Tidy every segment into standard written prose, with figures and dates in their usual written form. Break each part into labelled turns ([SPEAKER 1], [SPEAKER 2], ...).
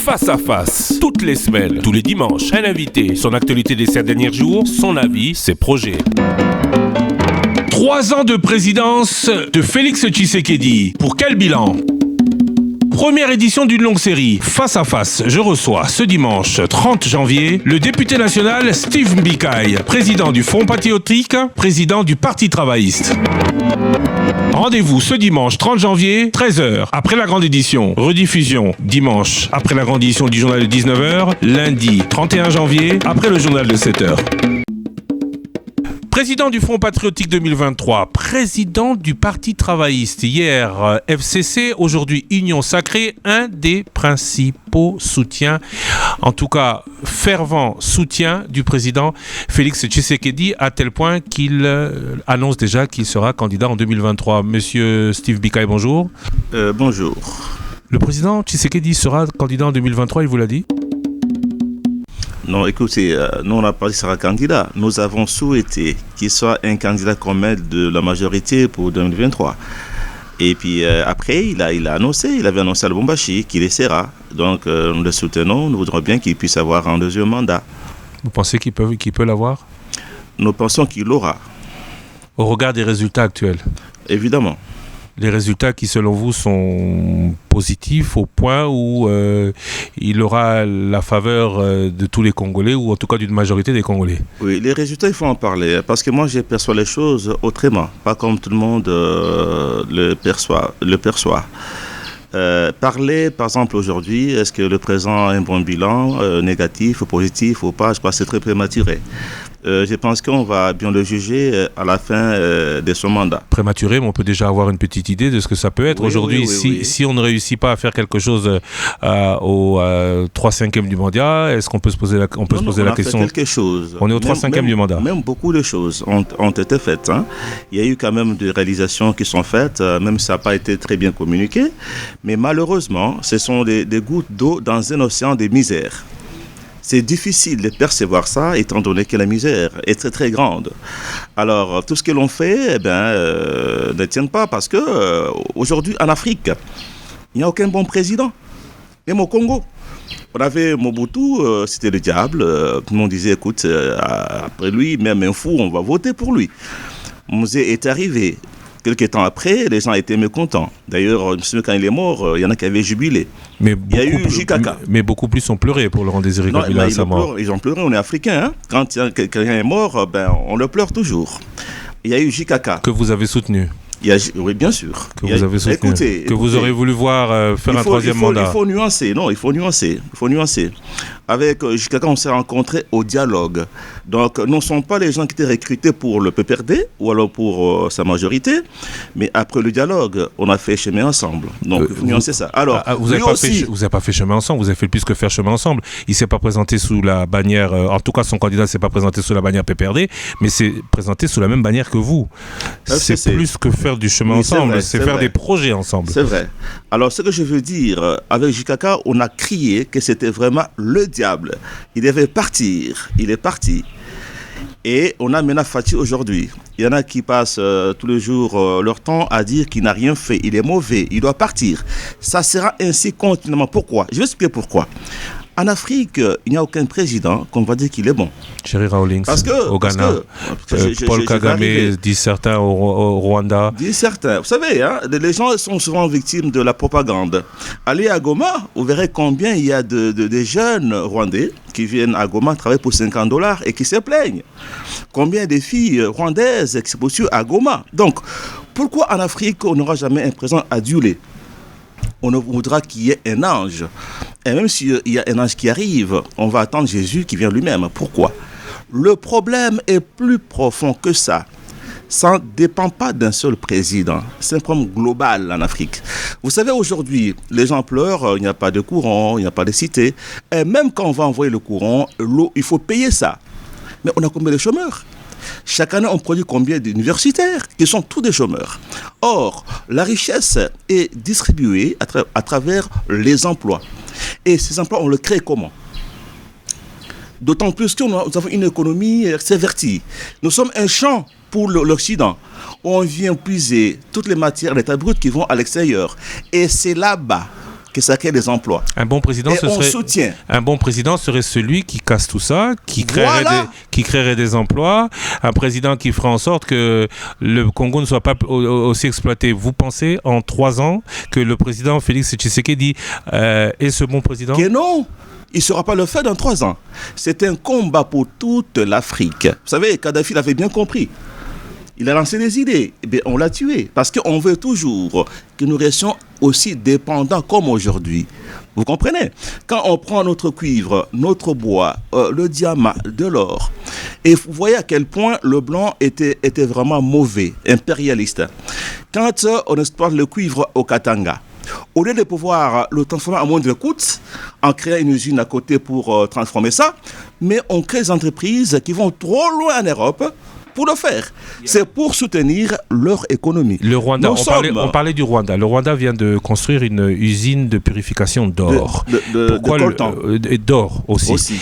[SPEAKER 1] Face à face, toutes les semaines, tous les dimanches, un invité, son actualité des 7 derniers jours, son avis, ses projets. 3 ans de présidence de Félix Tshisekedi. Pour quel bilan ? Première édition d'une longue série, Face à face. Je reçois ce dimanche 30 janvier le député national Steve Mbikai, président du Front patriotique, président du Parti travailliste. Rendez-vous ce dimanche 30 janvier, 13h, après la grande édition. Rediffusion dimanche, après la grande édition du journal de 19h. Lundi 31 janvier, après le journal de 7h. Président du Front patriotique 2023, président du Parti travailliste, hier FCC, aujourd'hui Union sacrée, un des principaux soutiens, en tout cas fervent soutien du président Félix Tshisekedi, à tel point qu'il annonce déjà qu'il sera candidat en 2023. Monsieur Steve Mbikai, bonjour.
[SPEAKER 2] Bonjour.
[SPEAKER 1] Le président Tshisekedi sera candidat en 2023, il vous l'a dit ?
[SPEAKER 2] Non, écoutez, nous on n'a pas dit qu'il sera candidat. Nous avons souhaité qu'il soit un candidat commun de la majorité pour 2023. Et puis après, il avait annoncé à Lubumbashi qu'il essaiera. Donc nous le soutenons, nous voudrons bien qu'il puisse avoir un deuxième mandat.
[SPEAKER 1] Vous pensez qu'il peut l'avoir ?
[SPEAKER 2] Nous pensons qu'il l'aura.
[SPEAKER 1] Au regard des résultats actuels ?
[SPEAKER 2] Évidemment.
[SPEAKER 1] Les résultats qui, selon vous, sont positifs au point où il aura la faveur de tous les Congolais, ou en tout cas d'une majorité des Congolais. Oui,
[SPEAKER 2] les résultats, il faut en parler, parce que moi, je perçois les choses autrement, pas comme tout le monde le perçoit. Parler, par exemple, aujourd'hui, est-ce que le président a un bon bilan, négatif, positif ou pas, je crois que c'est très prématuré. Je pense qu'on va bien le juger à la fin de son mandat.
[SPEAKER 1] Prématuré, mais on peut déjà avoir une petite idée de ce que ça peut être. Aujourd'hui, si on ne réussit pas à faire quelque chose au 3/5 du mandat, est-ce qu'on peut se poser la question ?
[SPEAKER 2] On a fait quelque chose.
[SPEAKER 1] On est au 3/5 du mandat.
[SPEAKER 2] Même beaucoup de choses ont été faites. Hein. Il y a eu quand même des réalisations qui sont faites, même si ça n'a pas été très bien communiqué. Mais malheureusement, ce sont des gouttes d'eau dans un océan de misère. C'est difficile de percevoir ça, étant donné que la misère est très très grande. Alors, tout ce que l'on fait ne tient pas, parce que aujourd'hui, en Afrique, il n'y a aucun bon président. Même au Congo, on avait Mobutu, c'était le diable. Tout le monde disait, écoute, après lui, même un fou, on va voter pour lui. Mouzé est arrivé. Quelques temps après, les gens étaient mécontents. D'ailleurs, quand il est mort, il y en a qui avaient jubilé. Il y a eu Jikaka.
[SPEAKER 1] Mais beaucoup plus ont pleuré pour Laurent Désiré Kabila à sa mort.
[SPEAKER 2] Ils ont pleuré, on est africains. Hein. Quand quelqu'un est mort, on le pleure toujours. Il y a eu Jikaka.
[SPEAKER 1] Que vous avez soutenu.
[SPEAKER 2] Oui, bien sûr.
[SPEAKER 1] Que vous avez soutenu. Écoutez, vous aurez voulu voir faire un troisième mandat.
[SPEAKER 2] Il faut nuancer. Non, il faut nuancer. Avec Jikaka, on s'est rencontrés au dialogue. Donc, nous ne sommes pas les gens qui étaient recrutés pour le PPRD ou alors pour sa majorité, mais après le dialogue, on a fait chemin ensemble. Donc, il faut nuancer ça. Alors,
[SPEAKER 1] vous n'avez pas fait chemin ensemble, vous avez fait plus que faire chemin ensemble. Il ne s'est pas présenté sous la bannière, en tout cas son candidat ne s'est pas présenté sous la bannière PPRD, mais s'est présenté sous la même bannière que vous. C'est plus que faire du chemin ensemble, c'est faire des projets ensemble.
[SPEAKER 2] C'est vrai. Alors, ce que je veux dire, avec Jikaka, on a crié que c'était vraiment le diable. Il devait partir. Il est parti. Et on a maintenant Fati aujourd'hui. Il y en a qui passent tous les jours leur temps à dire qu'il n'a rien fait. Il est mauvais. Il doit partir. Ça sera ainsi continuellement. Pourquoi ? Je vais expliquer pourquoi. En Afrique, il n'y a aucun président qu'on va dire qu'il est bon.
[SPEAKER 1] Jerry Rawlings au Ghana. Paul Kagame, disent certains au Rwanda.
[SPEAKER 2] Disent certains. Vous savez, hein, les gens sont souvent victimes de la propagande. Allez à Goma, vous verrez combien il y a de jeunes Rwandais qui viennent à Goma travailler pour $50 et qui se plaignent. Combien de filles rwandaises qui se postulent à Goma. Donc, pourquoi en Afrique, on n'aura jamais un président adulé ? On voudra qu'il y ait un ange. Et même s'il y a un ange qui arrive, on va attendre Jésus qui vient lui-même. Pourquoi ? Le problème est plus profond que ça. Ça ne dépend pas d'un seul président. C'est un problème global en Afrique. Vous savez, aujourd'hui, les gens pleurent, il n'y a pas de courant, il n'y a pas de cité. Et même quand on va envoyer le courant, l'eau, il faut payer ça. Mais on a combien de chômeurs ? Chaque année, on produit combien d'universitaires qui sont tous des chômeurs. Or, la richesse est distribuée à travers les emplois. Et ces emplois, on le crée comment ? D'autant plus que nous avons une économie sévertie. Nous sommes un champ pour l'Occident. On vient puiser toutes les matières d'état brut qui vont à l'extérieur. Et c'est là-bas que ça crée des emplois.
[SPEAKER 1] Un bon président, un bon président serait celui qui casse tout ça, qui créerait des emplois, un président qui ferait en sorte que le Congo ne soit pas aussi exploité. Vous pensez en 3 ans que le président Félix Tshisekedi est ce bon président?
[SPEAKER 2] Que non, il ne saura pas le faire dans 3 ans. C'est un combat pour toute l'Afrique. Vous savez, Kadhafi l'avait bien compris. Il a lancé des idées, et bien, on l'a tué. Parce qu'on veut toujours que nous restions aussi dépendants comme aujourd'hui. Vous comprenez? Quand on prend notre cuivre, notre bois, le diamant, de l'or, et vous voyez à quel point le blanc était vraiment mauvais, impérialiste. Quand on exploite le cuivre au Katanga, au lieu de pouvoir le transformer à moindre coût, en créant une usine à côté pour transformer ça, mais on crée des entreprises qui vont trop loin en Europe pour le faire. C'est pour soutenir leur économie.
[SPEAKER 1] Le Rwanda, on parlait du Rwanda. Le Rwanda vient de construire une usine de purification d'or.
[SPEAKER 2] De coltan.
[SPEAKER 1] Et d'or aussi.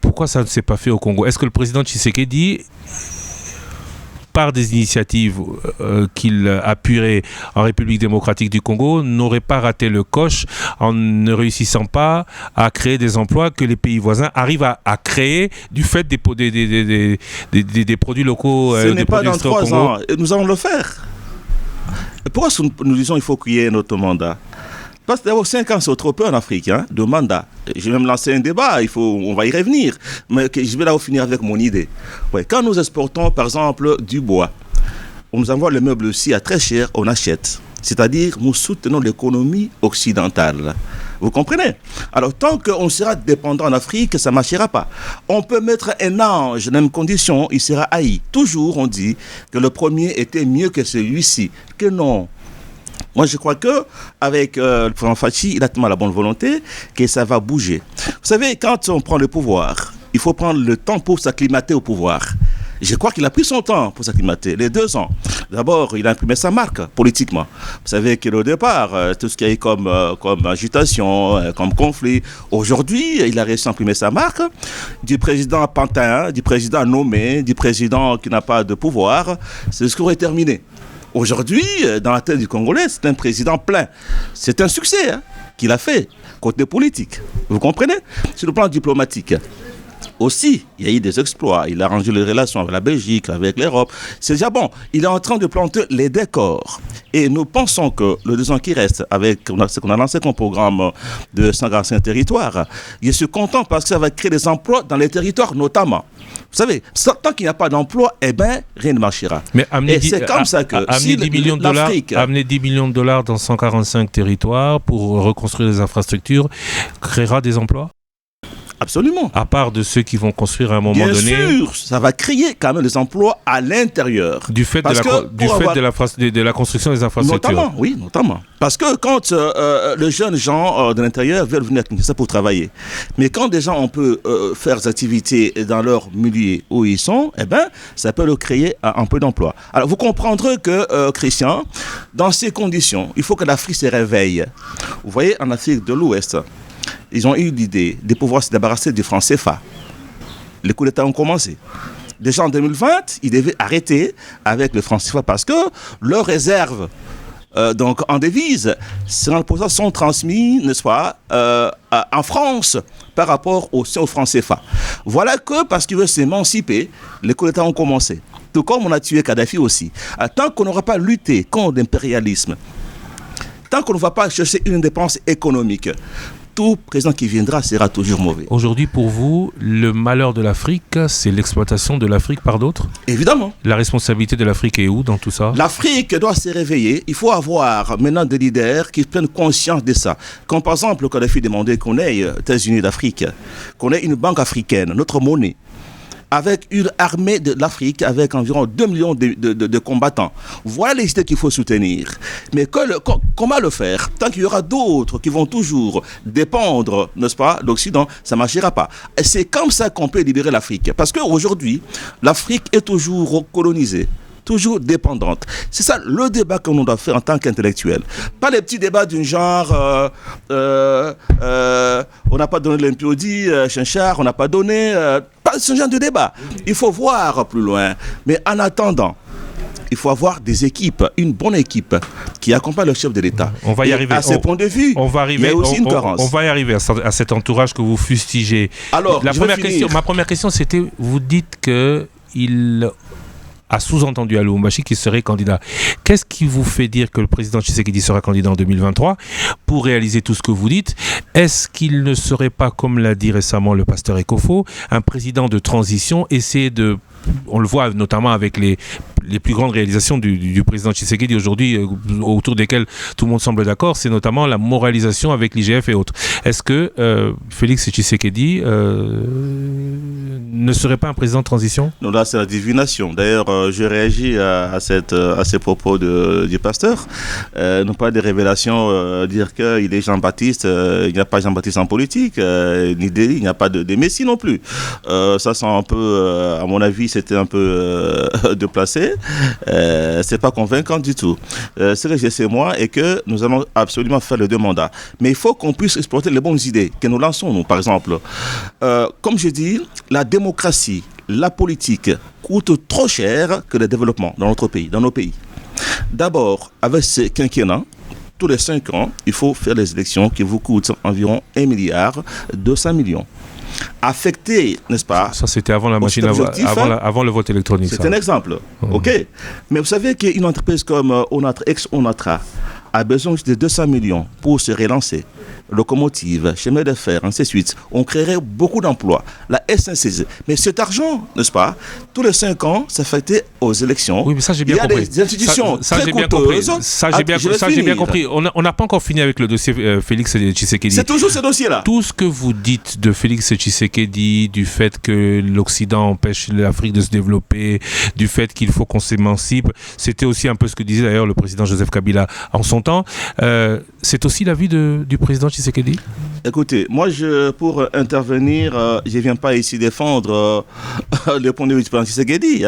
[SPEAKER 1] Pourquoi ça ne s'est pas fait au Congo? Est-ce que le président Tshisekedi, par des initiatives qu'il appuierait en République démocratique du Congo, n'aurait pas raté le coche en ne réussissant pas à créer des emplois que les pays voisins arrivent à créer du fait des produits locaux?
[SPEAKER 2] Ce n'est pas dans 3 ans. Nous allons le faire. Pourquoi nous disons qu'il faut créer notre mandat? Parce que d'abord 5 ans, c'est trop peu en Afrique, de mandat. Je vais même lancer un débat, on va y revenir. Mais je vais là finir avec mon idée. Ouais, quand nous exportons, par exemple, du bois, on nous envoie le meuble aussi à très cher, on achète. C'est-à-dire, nous soutenons l'économie occidentale. Vous comprenez? Alors, tant qu'on sera dépendant en Afrique, ça ne marchera pas. On peut mettre un ange dans les mêmes conditions, il sera haï. Toujours, on dit que le premier était mieux que celui-ci. Que non. Moi, je crois qu'avec le président Fachi, il a tellement la bonne volonté que ça va bouger. Vous savez, quand on prend le pouvoir, il faut prendre le temps pour s'acclimater au pouvoir. Je crois qu'il a pris son temps pour s'acclimater, les 2 ans. D'abord, il a imprimé sa marque politiquement. Vous savez qu'au départ, tout ce qu'il y a eu comme agitation, comme conflit, aujourd'hui, il a réussi à imprimer sa marque. Du président pantin, du président nommé, du président qui n'a pas de pouvoir, ce discours est terminé. Aujourd'hui, dans la tête du Congolais, c'est un président plein. C'est un succès qu'il a fait, côté politique. Vous comprenez? Sur le plan diplomatique. Aussi, il y a eu des exploits. Il a arrangé les relations avec la Belgique, avec l'Europe. C'est déjà bon. Il est en train de planter les décors. Et nous pensons que le 2 ans qui reste, avec ce qu'on a lancé comme programme de 145 territoires, je suis content parce que ça va créer des emplois dans les territoires notamment. Vous savez, tant qu'il n'y a pas d'emploi, rien ne marchera.
[SPEAKER 1] Mais
[SPEAKER 2] c'est comme ça que
[SPEAKER 1] amener 10 millions de dollars dans 145 territoires pour reconstruire les infrastructures créera des emplois?
[SPEAKER 2] Absolument.
[SPEAKER 1] À part de ceux qui vont construire à un moment donné.
[SPEAKER 2] Bien sûr, ça va créer quand même des emplois à l'intérieur.
[SPEAKER 1] Du fait de la construction des infrastructures.
[SPEAKER 2] Notamment. Parce que quand les jeunes gens de l'intérieur veulent venir à Kinshasa pour travailler, mais quand des gens on peut faire des activités dans leur milieu où ils sont, ça peut leur créer un peu d'emploi. Alors vous comprendrez que, Christian, dans ces conditions, il faut que l'Afrique se réveille. Vous voyez, en Afrique de l'Ouest, ils ont eu l'idée de pouvoir se débarrasser du franc CFA. Les coups d'État ont commencé. Déjà en 2020, ils devaient arrêter avec le franc CFA parce que leurs réserves donc en devises sont transmises, n'est-ce pas, en France par rapport au franc CFA. Voilà que parce qu'ils veulent s'émanciper, les coups d'État ont commencé. Tout comme on a tué Kadhafi aussi. Tant qu'on n'aura pas lutté contre l'impérialisme, tant qu'on ne va pas chercher une indépendance économique, tout président qui viendra sera toujours mauvais.
[SPEAKER 1] Aujourd'hui, pour vous, le malheur de l'Afrique, c'est l'exploitation de l'Afrique par d'autres? Évidemment. La responsabilité de l'Afrique est où dans tout ça?
[SPEAKER 2] L'Afrique doit se réveiller. Il faut avoir maintenant des leaders qui prennent conscience de ça. Comme par exemple, Kadhafi demandait qu'on ait États-Unis d'Afrique, qu'on ait une banque africaine, notre monnaie, avec une armée de l'Afrique, avec environ 2 millions de combattants. Voilà les idées qu'il faut soutenir. Mais comment le faire? Tant qu'il y aura d'autres qui vont toujours dépendre, n'est-ce pas, d'Occident, ça ne marchera pas. Et c'est comme ça qu'on peut libérer l'Afrique. Parce qu'aujourd'hui, l'Afrique est toujours colonisée, toujours dépendante. C'est ça le débat que l'on doit faire en tant qu'intellectuel. Pas les petits débats d'un genre on n'a pas donné l'impiodie, Chinchard, on n'a pas donné... pas ce genre de débat. Il faut voir plus loin. Mais en attendant, il faut avoir des équipes, une bonne équipe qui accompagne le chef de l'État.
[SPEAKER 1] On va y arriver.
[SPEAKER 2] À ce point de vue, il y a aussi une carence.
[SPEAKER 1] On va y arriver à cet entourage que vous fustigez.
[SPEAKER 2] Alors,
[SPEAKER 1] ma première question, c'était, vous dites qu'il a sous-entendu à Lubumbashi qu'il serait candidat. Qu'est-ce qui vous fait dire que le président Tshisekedi sera candidat en 2023 pour réaliser tout ce que vous dites? Est-ce qu'il ne serait pas, comme l'a dit récemment le pasteur Ekofo, un président de transition, essayer de... On le voit notamment avec les plus grandes réalisations du président Tshisekedi aujourd'hui, autour desquelles tout le monde semble d'accord, c'est notamment la moralisation avec l'IGF et autres. Est-ce que Félix Tshisekedi ne serait pas un président de transition?
[SPEAKER 2] Non, là c'est la divination. D'ailleurs, je réagis à ces propos du pasteur. Non pas des révélations, dire qu'il est Jean-Baptiste, il n'y a pas Jean-Baptiste en politique, ni d'Élie, il n'y a pas de Messie non plus. Ça sent un peu, à mon avis, c'était un peu déplacé. C'est pas convaincant du tout. Ce que je sais moi est que nous allons absolument faire les 2 mandats. Mais il faut qu'on puisse exploiter les bonnes idées que nous lançons, nous, par exemple. Comme je dis, la démocratie, la politique coûte trop cher que le développement dans notre pays, dans nos pays. D'abord, avec ce quinquennat, tous les 5 ans, il faut faire des élections qui vous coûtent environ 1,2 milliard affecté, n'est-ce pas?
[SPEAKER 1] Ça, c'était avant la machine, avant le vote électronique.
[SPEAKER 2] C'est un exemple, ok. Mais vous savez qu'une entreprise comme ex-Onatra a besoin de 200 millions pour se relancer. Locomotive, chemin de fer, ainsi de suite. On créerait beaucoup d'emplois. La SNCC. Mais cet argent, n'est-ce pas, tous les 5 ans, c'est affecté aux élections.
[SPEAKER 1] Oui, mais ça, j'ai bien compris.
[SPEAKER 2] Il y a des institutions très
[SPEAKER 1] coûteuses. Ça, j'ai bien compris. On n'a pas encore fini avec le dossier Félix Tshisekedi.
[SPEAKER 2] C'est toujours ce dossier-là.
[SPEAKER 1] Tout ce que vous dites de Félix Tshisekedi, du fait que l'Occident empêche l'Afrique de se développer, du fait qu'il faut qu'on s'émancipe, c'était aussi un peu ce que disait d'ailleurs le président Joseph Kabila en son temps. C'est aussi l'avis du président Tshisekedi?
[SPEAKER 2] Écoutez, moi, pour intervenir, je ne viens pas ici défendre le point de vue du président Tshisekedi.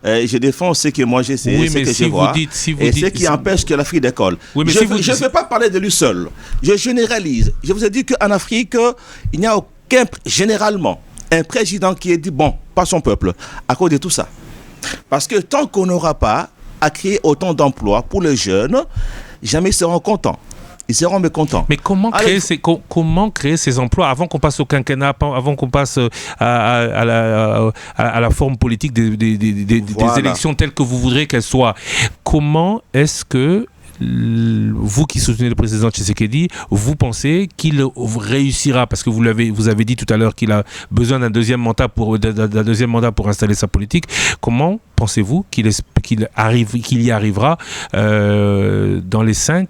[SPEAKER 2] Je défends ce que moi je sais, ce que je vois, et ce qui empêche que l'Afrique décolle. Oui, je ne vais pas parler de lui seul. Je généralise. Je vous ai dit qu'en Afrique, il n'y a aucun, généralement, un président qui est dit, bon, pas son peuple, à cause de tout ça. Parce que tant qu'on n'aura pas à créer autant d'emplois pour les jeunes, jamais ils seront contents. Ils seront mécontents.
[SPEAKER 1] Mais comment créer ces emplois avant qu'on passe au quinquennat, avant qu'on passe à la forme politique des élections telles que vous voudrez qu'elles soient? Comment est-ce que vous qui soutenez le président Tshisekedi, vous pensez qu'il réussira? Parce que vous avez dit tout à l'heure qu'il a besoin d'un deuxième mandat pour installer sa politique. Comment pensez-vous qu'il y arrivera dans les 5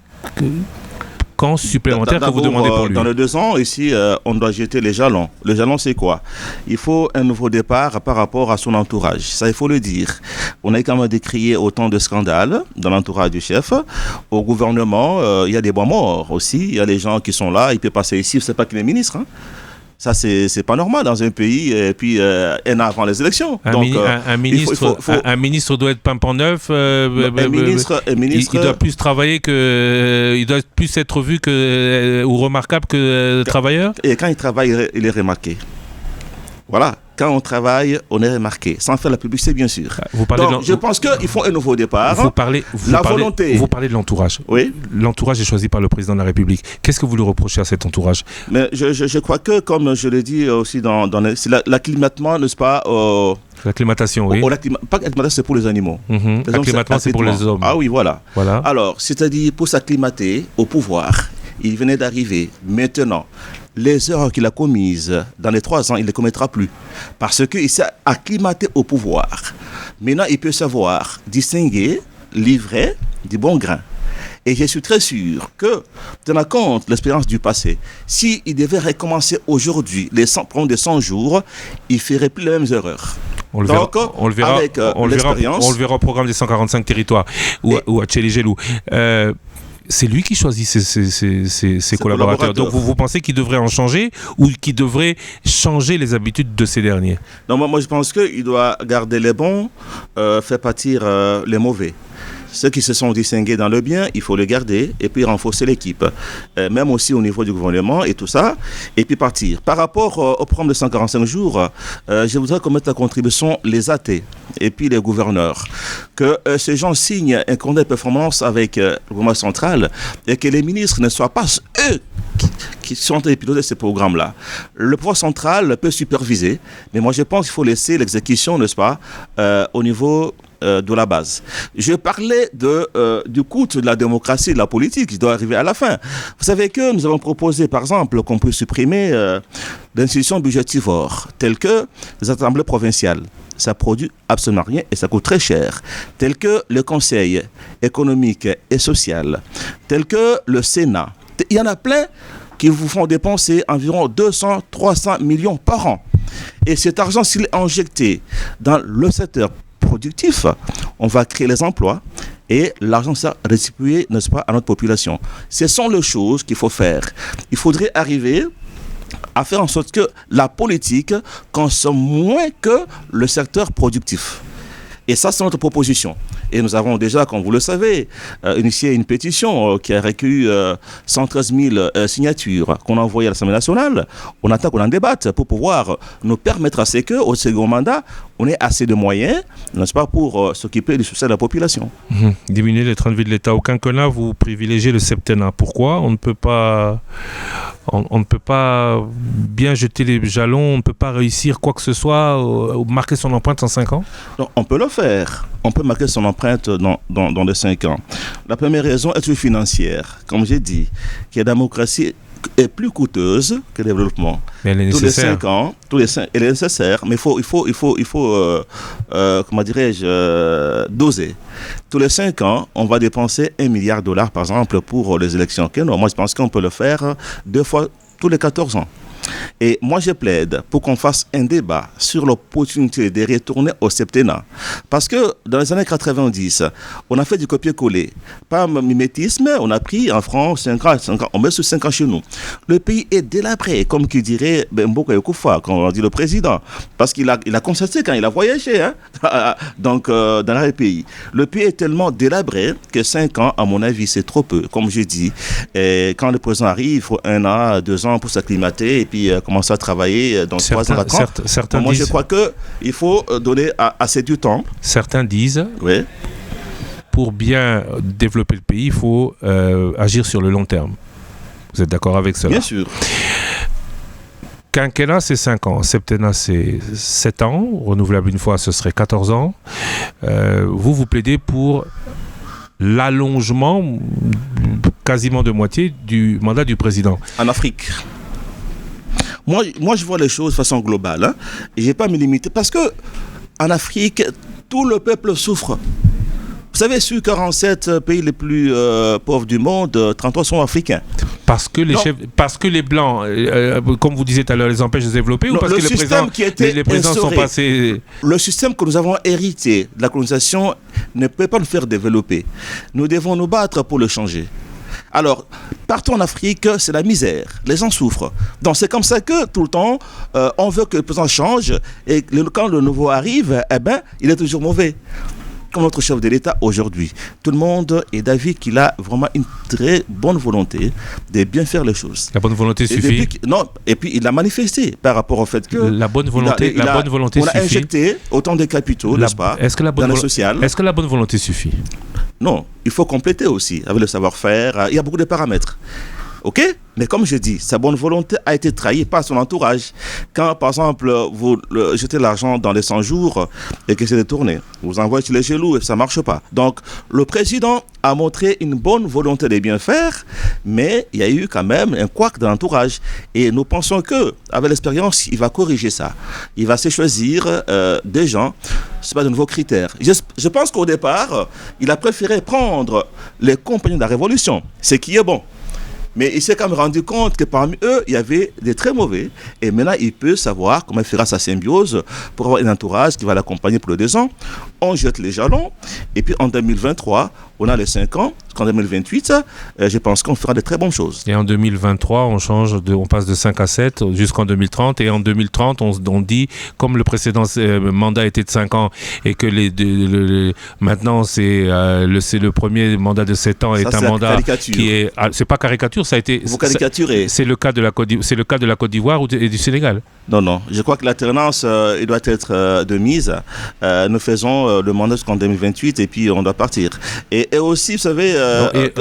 [SPEAKER 1] camps supplémentaires que vous demandez pour lui?
[SPEAKER 2] Dans les 2 ans, ici, on doit jeter les jalons. Le jalon, c'est quoi? Il faut un nouveau départ par rapport à son entourage. Ça, il faut le dire. On a quand même décrié autant de scandales dans l'entourage du chef. Au gouvernement, il y a des bons morts aussi. Il y a les gens qui sont là. Il peut passer ici, c'est pas qu'il est ministre. Ça, c'est pas normal dans un pays, et puis un an avant les élections.
[SPEAKER 1] Un ministre doit être pimpant neuf. Un ministre, il doit plus travailler il doit plus être vu ou remarquable que travailleur. Et
[SPEAKER 2] quand il travaille, il est remarqué. Voilà. Quand on travaille, on est remarqué, sans faire la publicité, bien sûr. Donc, je pense qu'il faut un nouveau départ. Vous parlez
[SPEAKER 1] de l'entourage.
[SPEAKER 2] Oui.
[SPEAKER 1] L'entourage est choisi par le président de la République. Qu'est-ce que vous lui reprochez à cet entourage?
[SPEAKER 2] Mais je crois que, comme je l'ai dit aussi c'est l'acclimatement, n'est-ce pas?
[SPEAKER 1] L'acclimatation, oui.
[SPEAKER 2] Pas l'acclimatation, c'est pour les animaux.
[SPEAKER 1] L'acclimatement, c'est pour les hommes.
[SPEAKER 2] Ah oui, voilà. Alors, c'est-à-dire, pour s'acclimater au pouvoir, il venait d'arriver. Maintenant, les erreurs qu'il a commises dans les 3 ans, il ne les commettra plus. Parce qu'il s'est acclimaté au pouvoir. Maintenant, il peut savoir distinguer l'ivraie du bon grain. Et je suis très sûr que, tenant compte de l'expérience du passé, s'il devait recommencer aujourd'hui, prendre des 100 jours, il ne ferait plus les mêmes erreurs.
[SPEAKER 1] On le verra au programme des 145 territoires ou à Tchéligelou. C'est lui qui choisit ses collaborateurs. Donc vous pensez qu'il devrait en changer ou qu'il devrait changer les habitudes de ces derniers?
[SPEAKER 2] Non, moi je pense qu'il doit garder les bons, faire partir les mauvais. ceux qui se sont distingués dans le bien, il faut le garder et puis renforcer l'équipe. Même aussi au niveau du gouvernement et tout ça, et puis partir. Par rapport au programme de 145 jours, je voudrais qu'on mette à contribution les athées et puis les gouverneurs. Que ces gens signent un contrat de performance avec le gouvernement central et que les ministres ne soient pas eux qui sont en train de piloter ces programmes-là. Le pouvoir central peut superviser, mais moi je pense qu'il faut laisser l'exécution, n'est-ce pas, au niveau de la base. Je parlais du coût de la démocratie et de la politique qui doit arriver à la fin. Vous savez que nous avons proposé, par exemple, qu'on puisse supprimer l'institution budgétivore, telles que les assemblées provinciales. Ça produit absolument rien et ça coûte très cher. Tels que le Conseil économique et social, tels que le Sénat. Il y en a plein qui vous font dépenser environ 200-300 millions par an. Et cet argent, s'il est injecté dans le secteur productif, on va créer les emplois et l'argent sera restitué, n'est-ce pas, à notre population. Ce sont les choses qu'il faut faire. Il faudrait arriver à faire en sorte que la politique consomme moins que le secteur productif. Et ça, c'est notre proposition. Et nous avons déjà, comme vous le savez, initié une pétition qui a recueilli 113 000 signatures qu'on a envoyées à l'Assemblée nationale. On attend qu'on en débatte pour pouvoir nous permettre à ce qu'au second mandat, on ait assez de moyens, n'est-ce pas, pour s'occuper du succès de la population.
[SPEAKER 1] Diminuer les trains de vie de l'État. Au quinquennat, vous privilégiez le septennat. Pourquoi ? On ne peut pas bien jeter les jalons, on ne peut pas réussir quoi que ce soit, marquer son empreinte en 5 ans ?
[SPEAKER 2] Non, on peut le faire. On peut marquer son empreinte dans les 5 ans. La première raison est financière. Comme j'ai dit, que la démocratie est plus coûteuse que le développement.
[SPEAKER 1] Mais elle est nécessaire.
[SPEAKER 2] Elle est nécessaire, mais il faut comment dirais-je, doser. Tous les 5 ans, on va dépenser $1 milliard, par exemple, pour les élections. Okay, non, moi, je pense qu'on peut le faire 2 fois tous les 14 ans. Et moi, je plaide pour qu'on fasse un débat sur l'opportunité de retourner au septennat. Parce que dans les années 90, on a fait du copier-coller. Par mimétisme, on a pris en France 5 ans, on met sur 5 ans chez nous. Le pays est délabré, comme qui dirait Mboka Yekoufa, quand on dit le président. Parce qu'il a constaté quand il a voyagé, hein, donc, dans le pays. Le pays est tellement délabré que 5 ans, à mon avis, c'est trop peu. Comme je dis, et quand le président arrive, il faut 1 an, 2 ans pour s'acclimater et puis commencer à travailler dans 3 ans. Moi, je crois qu'il faut donner assez du temps.
[SPEAKER 1] Certains disent,
[SPEAKER 2] oui,
[SPEAKER 1] pour bien développer le pays, il faut agir sur le long terme. Vous êtes d'accord avec cela ?
[SPEAKER 2] Bien sûr.
[SPEAKER 1] Quinquennat, c'est 5 ans. Septennat, c'est 7 ans. Renouvelable une fois, ce serait 14 ans. Vous plaidez pour l'allongement quasiment de moitié du mandat du président.
[SPEAKER 2] En Afrique. Moi, je vois les choses de façon globale. Hein, et je ne vais pas me limiter. Parce que en Afrique, tout le peuple souffre. Vous savez, sur 47 pays les plus pauvres du monde, 33 sont africains.
[SPEAKER 1] Parce que les Blancs, comme vous disiez tout à l'heure, les empêchent de se développer, ou parce que les présidents sont passés...
[SPEAKER 2] Le système que nous avons hérité de la colonisation ne peut pas nous faire développer. Nous devons nous battre pour le changer. Alors, partout en Afrique, c'est la misère. Les gens souffrent. Donc, c'est comme ça que, tout le temps, on veut que le président change. Et quand le nouveau arrive, eh ben, il est toujours mauvais. Comme notre chef de l'État aujourd'hui. Tout le monde est d'avis qu'il a vraiment une très bonne volonté de bien faire les choses.
[SPEAKER 1] La bonne volonté suffit.
[SPEAKER 2] Et puis, il l'a manifesté par rapport au fait que...
[SPEAKER 1] La bonne volonté suffit.
[SPEAKER 2] On a injecté autant de capitaux, n'est-ce pas, dans le social.
[SPEAKER 1] Est-ce que la bonne volonté suffit ?
[SPEAKER 2] Non, il faut compléter aussi avec le savoir-faire. Il y a beaucoup de paramètres. OK ? Mais comme je dis, sa bonne volonté a été trahie par son entourage. Quand, par exemple, vous jetez l'argent dans les 100 jours et que c'est détourné, vous envoyez chez les jaloux et ça ne marche pas. Donc, le président a montré une bonne volonté de bien faire, mais il y a eu quand même un couac dans l'entourage. Et nous pensons qu'avec l'expérience, il va corriger ça. Il va se choisir des gens, ce n'est pas de nouveaux critères. Je pense qu'au départ, il a préféré prendre les compagnons de la Révolution, ce qui est bon. Mais il s'est quand même rendu compte que parmi eux, il y avait des très mauvais. Et maintenant, il peut savoir comment il fera sa symbiose pour avoir un entourage qui va l'accompagner pour les 2 ans. on jette les jalons, et puis en 2023, on a les 5 ans, qu'en 2028, je pense qu'on fera de très bonnes choses.
[SPEAKER 1] Et en 2023, on passe de 5 à 7 jusqu'en 2030, et en 2030, on dit, comme le précédent mandat était de 5 ans, et que maintenant, c'est le premier mandat de 7 ans, est un mandat qui est... C'est pas caricature, ça a été...
[SPEAKER 2] Vous caricaturez.
[SPEAKER 1] C'est le cas de la Côte d'Ivoire et du Sénégal.
[SPEAKER 2] Non, je crois que l'alternance, il doit être de mise. Nous faisons le mandat jusqu'en 2028 et puis on doit partir. Et aussi, vous savez...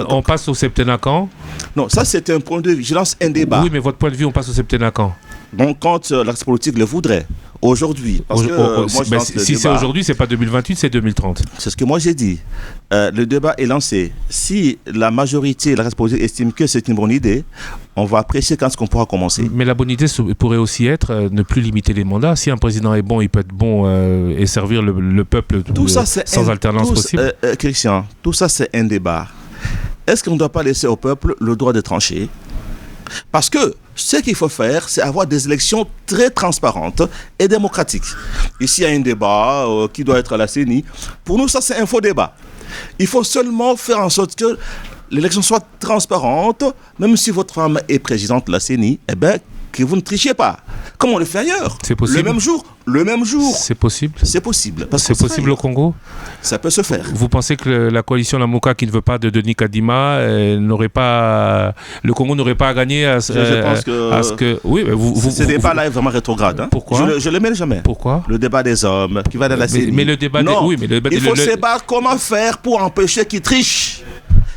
[SPEAKER 1] on passe au septennat quand ?
[SPEAKER 2] Non, ça c'est un point de vue. Je lance un débat.
[SPEAKER 1] Oui, mais votre point de vue, on passe au septennat quand ?
[SPEAKER 2] Donc, quand l'axe politique le voudrait, aujourd'hui. Parce que
[SPEAKER 1] si c'est aujourd'hui, c'est pas 2028, c'est 2030.
[SPEAKER 2] C'est ce que moi j'ai dit. Le débat est lancé. Si la majorité, l'axe politique estime que c'est une bonne idée, on va apprécier quand est-ce qu'on pourra commencer.
[SPEAKER 1] Mais la bonne idée pourrait aussi être ne plus limiter les mandats. Si un président est bon, il peut être bon et servir le peuple sans alternance possible.
[SPEAKER 2] Christian, tout ça c'est un débat. Est-ce qu'on ne doit pas laisser au peuple le droit de trancher ? Parce que ce qu'il faut faire, c'est avoir des élections très transparentes et démocratiques. Ici, il y a un débat qui doit être à la CENI. Pour nous, ça, c'est un faux débat. Il faut seulement faire en sorte que l'élection soit transparente, même si votre femme est présidente de la CENI, que vous ne trichez pas. Comme on le fait ailleurs. C'est possible. Le même jour.
[SPEAKER 1] C'est possible.
[SPEAKER 2] C'est possible.
[SPEAKER 1] C'est possible au Congo.
[SPEAKER 2] Ça peut se faire.
[SPEAKER 1] Vous pensez que la coalition Lamuka qui ne veut pas de Denis Kadima n'aurait pas... Le Congo n'aurait pas à gagner à
[SPEAKER 2] je pense que...
[SPEAKER 1] Oui, mais
[SPEAKER 2] ce débat-là est vraiment rétrograde. Hein.
[SPEAKER 1] Pourquoi ?
[SPEAKER 2] Je ne le mets jamais.
[SPEAKER 1] Pourquoi ?
[SPEAKER 2] Le débat des hommes qui va dans la CENI.
[SPEAKER 1] Mais le débat
[SPEAKER 2] il faut se battre comment faire pour empêcher qu'ils trichent.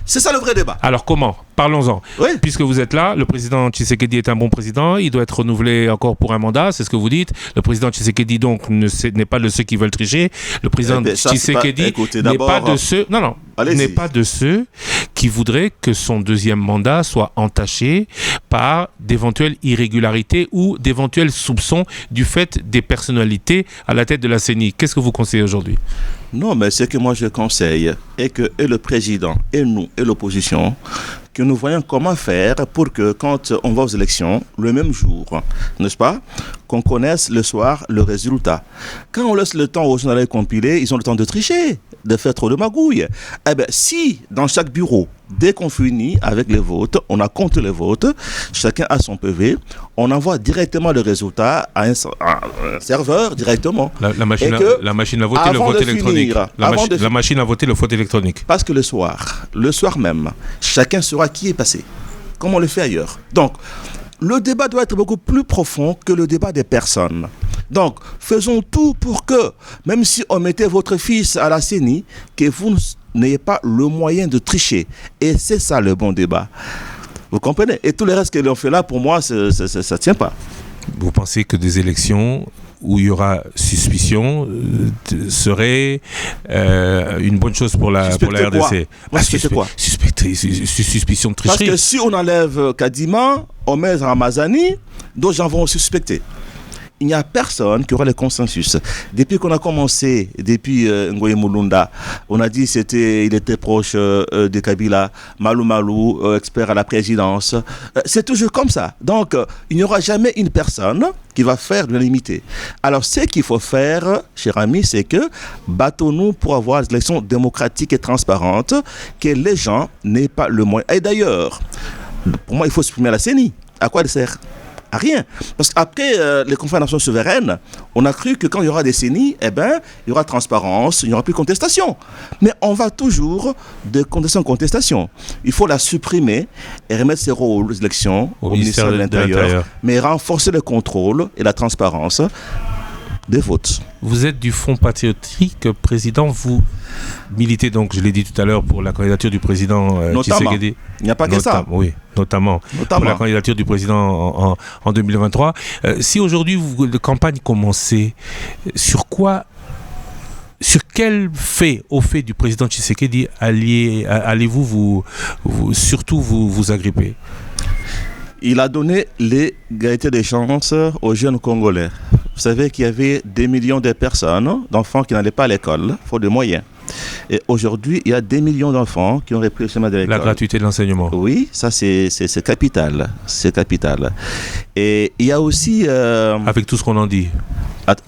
[SPEAKER 2] C'est ça le vrai débat.
[SPEAKER 1] Alors comment ? Parlons-en.
[SPEAKER 2] Oui.
[SPEAKER 1] Puisque vous êtes là, le président Tshisekedi est un bon président, il doit être renouvelé encore pour un mandat, c'est ce que vous dites. Le président Tshisekedi donc n'est pas de ceux qui veulent tricher. Le président Tshisekedi n'est pas de ceux... Non. N'est pas de ceux qui voudraient que son deuxième mandat soit entaché par d'éventuelles irrégularités ou d'éventuels soupçons du fait des personnalités à la tête de la CENI. Qu'est-ce que vous conseillez aujourd'hui ?
[SPEAKER 2] Non, mais ce que moi je conseille est que et le président, et nous, et l'opposition, que nous voyons comment faire pour que quand on va aux élections, le même jour, n'est-ce pas, qu'on connaisse le soir le résultat. Quand on laisse le temps aux gens d'aller compiler, ils ont le temps de tricher, de faire trop de magouilles. Si dans chaque bureau, dès qu'on finit avec les votes, on a compté les votes, chacun a son PV, on envoie directement le résultat à un serveur directement.
[SPEAKER 1] La machine a voté le vote électronique. La machine a voté le vote électronique.
[SPEAKER 2] Parce que le soir même, chacun saura qui est passé, comme on le fait ailleurs. Donc, le débat doit être beaucoup plus profond que le débat des personnes. Donc, faisons tout pour que, même si on mettait votre fils à la CENI, que vous n'ayez pas le moyen de tricher. Et c'est ça le bon débat. Vous comprenez ? Et tout le reste que l'on fait là, pour moi, ça ne tient pas.
[SPEAKER 1] Vous pensez que des élections où il y aura suspicion serait une bonne chose pour la RDC. Suspicion de tricherie.
[SPEAKER 2] Parce que si on enlève Kadima, on met Ramazani, d'autres gens vont suspecter. Il n'y a personne qui aura le consensus. Depuis qu'on a commencé, depuis Ngoye Mulunda, on a dit il était proche de Kabila, Malou, expert à la présidence. C'est toujours comme ça. Donc, il n'y aura jamais une personne qui va faire de l'unanimité. Alors, ce qu'il faut faire, cher ami, c'est que battons-nous pour avoir des élections démocratiques et transparentes, que les gens n'aient pas le moyen. Et d'ailleurs, pour moi, il faut supprimer la CENI. À quoi elle sert ? À rien. Parce qu'après les conférences nationales souveraines, on a cru que quand il y aura des CENI, il y aura transparence, il n'y aura plus de contestation. Mais on va toujours de contestation en contestation. Il faut la supprimer et remettre ses rôles aux élections au ministère de l'Intérieur, mais renforcer le contrôle et la transparence des votes.
[SPEAKER 1] Vous êtes du Front patriotique, président, vous militez donc, je l'ai dit tout à l'heure, pour la candidature du président Tshisekedi.
[SPEAKER 2] Il n'y a pas que ça.
[SPEAKER 1] Oui, notamment. Pour la candidature du président en 2023. Si aujourd'hui la campagne commençait, sur quel fait, au fait du président Tshisekedi, allez-vous surtout vous agripper ?
[SPEAKER 2] Il a donné l'égalité des chances aux jeunes Congolais. Vous savez qu'il y avait des millions de personnes, d'enfants qui n'allaient pas à l'école, faute de moyens. Et aujourd'hui, il y a des millions d'enfants qui ont repris le chemin de l'école.
[SPEAKER 1] La gratuité de l'enseignement.
[SPEAKER 2] Oui, ça c'est capital. C'est capital. Et il y a aussi...
[SPEAKER 1] Avec tout ce qu'on en dit.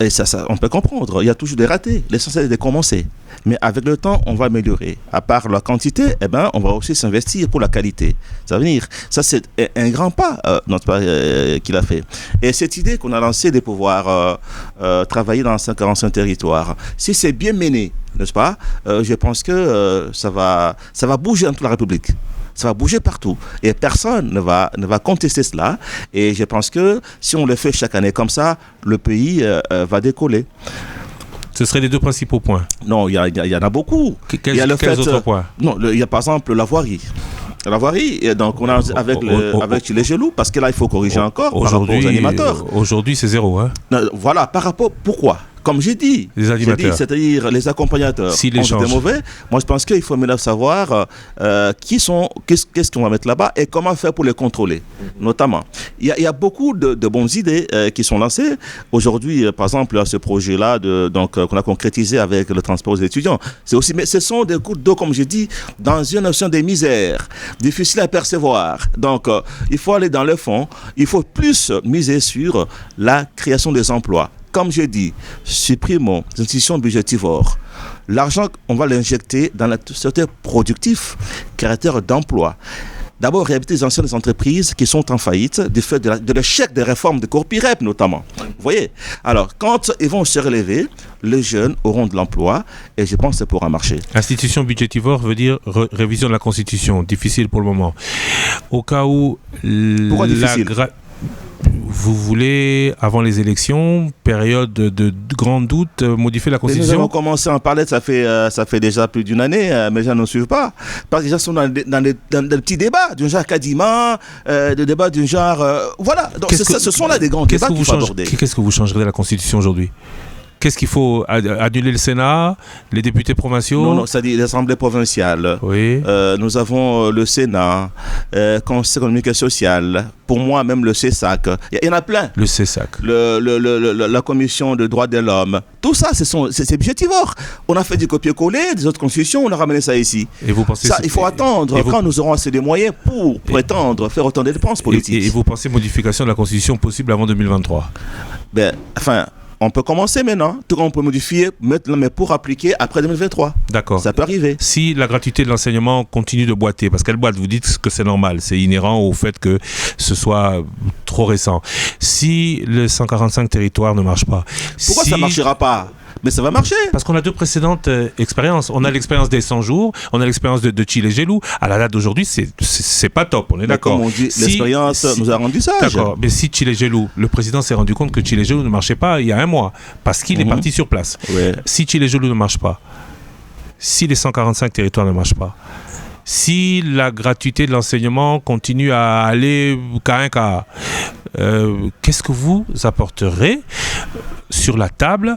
[SPEAKER 2] Et ça, on peut comprendre. Il y a toujours des ratés. L'essentiel est de commencer. Mais avec le temps, on va améliorer. À part la quantité, on va aussi s'investir pour la qualité. Ça veut dire, ça c'est un grand pas qu'il a fait. Et cette idée qu'on a lancée de pouvoir travailler dans 145 territoires, si c'est bien mené, n'est-ce pas, je pense que ça va bouger dans toute la République. Ça va bouger partout. Et personne ne va contester cela. Et je pense que si on le fait chaque année comme ça, le pays va décoller.
[SPEAKER 1] Ce seraient les deux principaux points.
[SPEAKER 2] Non, il y en a beaucoup.
[SPEAKER 1] Quels autres points?
[SPEAKER 2] Non, il y a par exemple la voirie. La voirie, et donc on a avec les Gelou, parce que là il faut corriger encore par rapport aux animateurs.
[SPEAKER 1] Aujourd'hui c'est zéro. Hein?
[SPEAKER 2] Voilà, par rapport, pourquoi? Comme j'ai dit, c'est-à-dire les accompagnateurs ont été mauvais. Moi, je pense qu'il faut maintenant savoir qu'est-ce qu'on va mettre là-bas et comment faire pour les contrôler, notamment. Il y a beaucoup de bonnes idées qui sont lancées. Aujourd'hui, par exemple, ce projet-là qu'on a concrétisé avec le transport aux étudiants. Mais ce sont des gouttes d'eau, comme j'ai dit, dans une notion de misère, difficile à percevoir. Donc, il faut aller dans le fond. Il faut plus miser sur la création des emplois. Comme je dis, supprimons les institutions budgétivores. L'argent, on va l'injecter dans la société productive, créateur d'emplois. D'abord, réhabiliter les anciennes entreprises qui sont en faillite du fait de l'échec des réformes de Corpirep, notamment. Vous voyez? Alors, quand ils vont se relever, les jeunes auront de l'emploi et je pense que ça pourra marcher.
[SPEAKER 1] Institution budgétivore veut dire révision de la Constitution. Difficile pour le moment. Au cas où...
[SPEAKER 2] Pourquoi difficile?
[SPEAKER 1] Vous voulez, avant les élections, période de grand doute, modifier la Constitution?
[SPEAKER 2] Nous avons commencé à en parler, ça fait déjà plus d'une année, mais les gens ne suivent pas. Parce que les gens sont dans des petits débats, d'un genre Kadima, des débats d'un genre... voilà, donc ce sont là des grands débats qu'il faut aborder.
[SPEAKER 1] Qu'est-ce que vous changerez de la Constitution aujourd'hui? Qu'est-ce qu'il faut? Annuler le Sénat, les députés provinciaux?
[SPEAKER 2] Non, c'est-à-dire l'Assemblée provinciale.
[SPEAKER 1] Oui.
[SPEAKER 2] Nous avons le Sénat, Conseil économique et social. Pour moi, même le CESAC. Il y en a plein.
[SPEAKER 1] Le CESAC.
[SPEAKER 2] La Commission des droits de l'homme. Tout ça, c'est budgétivore. On a fait du copier-coller des autres constitutions, on a ramené ça ici. Et vous pensez ça, il faut attendre quand nous aurons assez de moyens pour prétendre faire autant de dépenses politiques.
[SPEAKER 1] Et vous pensez modification de la Constitution possible avant 2023?
[SPEAKER 2] On peut commencer maintenant, tout on peut modifier maintenant, mais pour appliquer après 2023.
[SPEAKER 1] D'accord.
[SPEAKER 2] Ça peut arriver.
[SPEAKER 1] Si la gratuité de l'enseignement continue de boiter, parce qu'elle boite, vous dites que c'est normal, c'est inhérent au fait que ce soit trop récent. Si le 145 territoires ne marche pas...
[SPEAKER 2] Pourquoi ça ne marchera pas? Mais ça va marcher.
[SPEAKER 1] Parce qu'on a deux précédentes expériences. On a l'expérience des 100 jours, on a l'expérience de Chile Gelou. À la date d'aujourd'hui, c'est pas top, on est d'accord.
[SPEAKER 2] Comme on dit, l'expérience nous a rendu sages.
[SPEAKER 1] D'accord, mais si Chile Gelou, le président s'est rendu compte que Chile Gelou ne marchait pas il y a un mois, parce qu'il est parti sur place.
[SPEAKER 2] Ouais.
[SPEAKER 1] Si Chile Gelou ne marche pas, si les 145 territoires ne marchent pas, si la gratuité de l'enseignement continue à aller cas un cas, qu'est-ce que vous apporterez sur la table,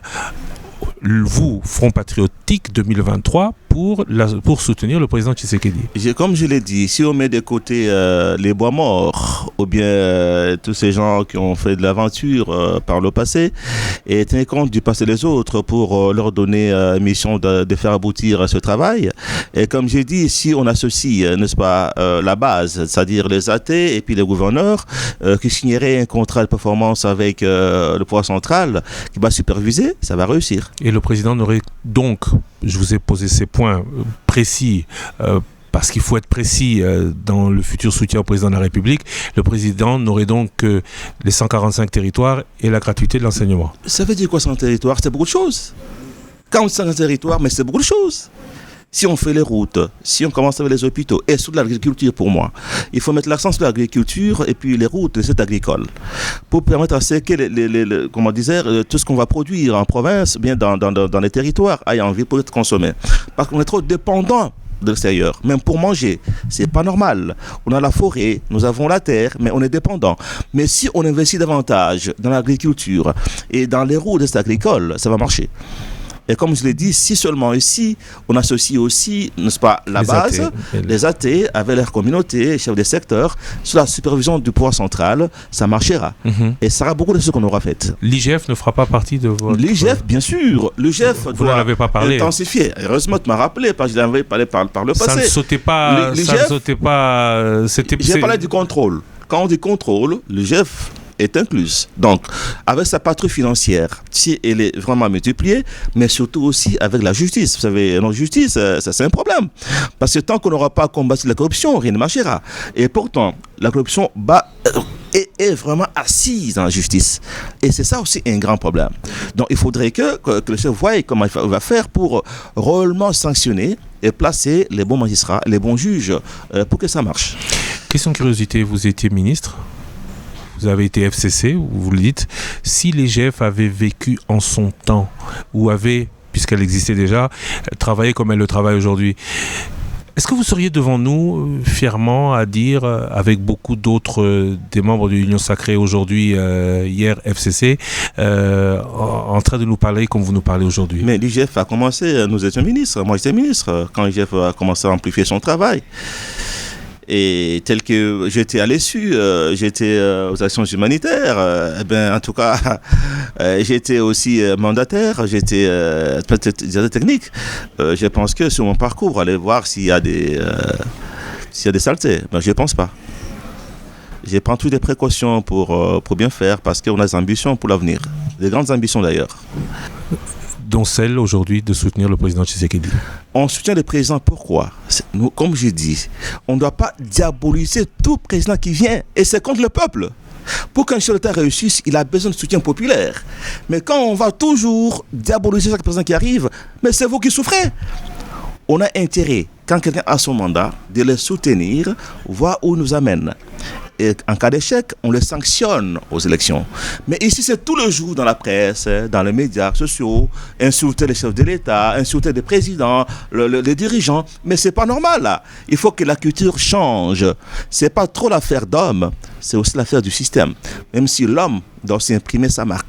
[SPEAKER 1] vous, Front Patriotique 2023, pour soutenir le président Tshisekedi?
[SPEAKER 2] Comme je l'ai dit, si on met de côté les bois morts, ou bien tous ces gens qui ont fait de l'aventure par le passé, et tenir compte du passé des autres pour leur donner mission de faire aboutir ce travail, et comme j'ai dit, si on associe, n'est-ce pas, la base, c'est-à-dire les athées et puis les gouverneurs, qui signeraient un contrat de performance avec le pouvoir central, qui va superviser, ça va réussir.
[SPEAKER 1] Et le président n'aurait donc, je vous ai posé ces points précis, parce qu'il faut être précis dans le futur soutien au président de la République, le président n'aurait donc que les 145 territoires et la gratuité de l'enseignement.
[SPEAKER 2] Ça veut dire quoi 100 territoires? C'est beaucoup de choses. Quand on dit 100 territoires, mais c'est beaucoup de choses. Si on fait les routes, si on commence avec les hôpitaux et sur l'agriculture pour moi, il faut mettre l'accent sur l'agriculture et puis les routes de cette agricole pour permettre à ce que comment dire, tout ce qu'on va produire en province, bien dans les territoires, aille en ville pour être consommé. Parce qu'on est trop dépendant de l'extérieur, même pour manger, c'est pas normal. On a la forêt, nous avons la terre, mais on est dépendant. Mais si on investit davantage dans l'agriculture et dans les routes de cette agricole, ça va marcher. Et comme je l'ai dit, si seulement ici, on associe aussi, n'est-ce pas, la base, les athées avec leur communauté, les chefs des secteurs, sous la supervision du pouvoir central, ça marchera. Et ça sera beaucoup de ce qu'on aura fait.
[SPEAKER 1] L'IGF ne fera pas partie de votre...
[SPEAKER 2] L'IGF, bien sûr. L'IGF doit intensifier. Heureusement, tu m'as rappelé, parce que je l'avais parlé par le passé.
[SPEAKER 1] Ça ne sautait pas...
[SPEAKER 2] J'ai parlé du contrôle. Quand on dit contrôle, l'IGF est incluse. Donc, avec sa patrouille financière, si elle est vraiment multipliée, mais surtout aussi avec la justice. Vous savez, la justice, ça c'est un problème. Parce que tant qu'on n'aura pas combattu la corruption, rien ne marchera. Et pourtant, la corruption est vraiment assise dans la justice. Et c'est ça aussi un grand problème. Donc, il faudrait que le chef voie comment il va faire pour réellement sanctionner et placer les bons magistrats, les bons juges pour que ça marche.
[SPEAKER 1] Question de curiosité, vous étiez ministre, vous avez été FCC, vous le dites. Si l'IGF avait vécu en son temps, ou avait, puisqu'elle existait déjà, travaillé comme elle le travaille aujourd'hui, est-ce que vous seriez devant nous fièrement à dire, avec beaucoup d'autres des membres de l'Union Sacrée aujourd'hui, hier FCC, en train de nous parler comme vous nous parlez aujourd'hui?
[SPEAKER 2] Mais l'IGF a commencé, nous étions ministres, moi j'étais ministre, quand l'IGF a commencé à amplifier son travail. Et tel que j'étais à l'ESU, j'étais aux actions humanitaires, en tout cas, j'étais aussi mandataire, j'étais directeur technique. Je pense que sur mon parcours, aller voir s'il y a des saletés. Je ne pense pas. Je prends toutes les précautions pour bien faire parce qu'on a des ambitions pour l'avenir, des grandes ambitions d'ailleurs.
[SPEAKER 1] Dont celle aujourd'hui de soutenir le président Tshisekedi.
[SPEAKER 2] On soutient le président, pourquoi? Nous, comme je dis, on ne doit pas diaboliser tout président qui vient, et c'est contre le peuple. Pour qu'un chef d'État réussisse, il a besoin de soutien populaire. Mais quand on va toujours diaboliser chaque président qui arrive, mais c'est vous qui souffrez. On a intérêt, quand quelqu'un a son mandat, de le soutenir, voir où il nous amène. Et en cas d'échec, on le sanctionne aux élections. Mais ici, c'est tout le jour dans la presse, dans les médias sociaux, insulter les chefs de l'État, insulter les présidents, les dirigeants. Mais c'est pas normal, là. Il faut que la culture change. C'est pas trop l'affaire d'homme, c'est aussi l'affaire du système. Même si l'homme doit aussi imprimer sa marque.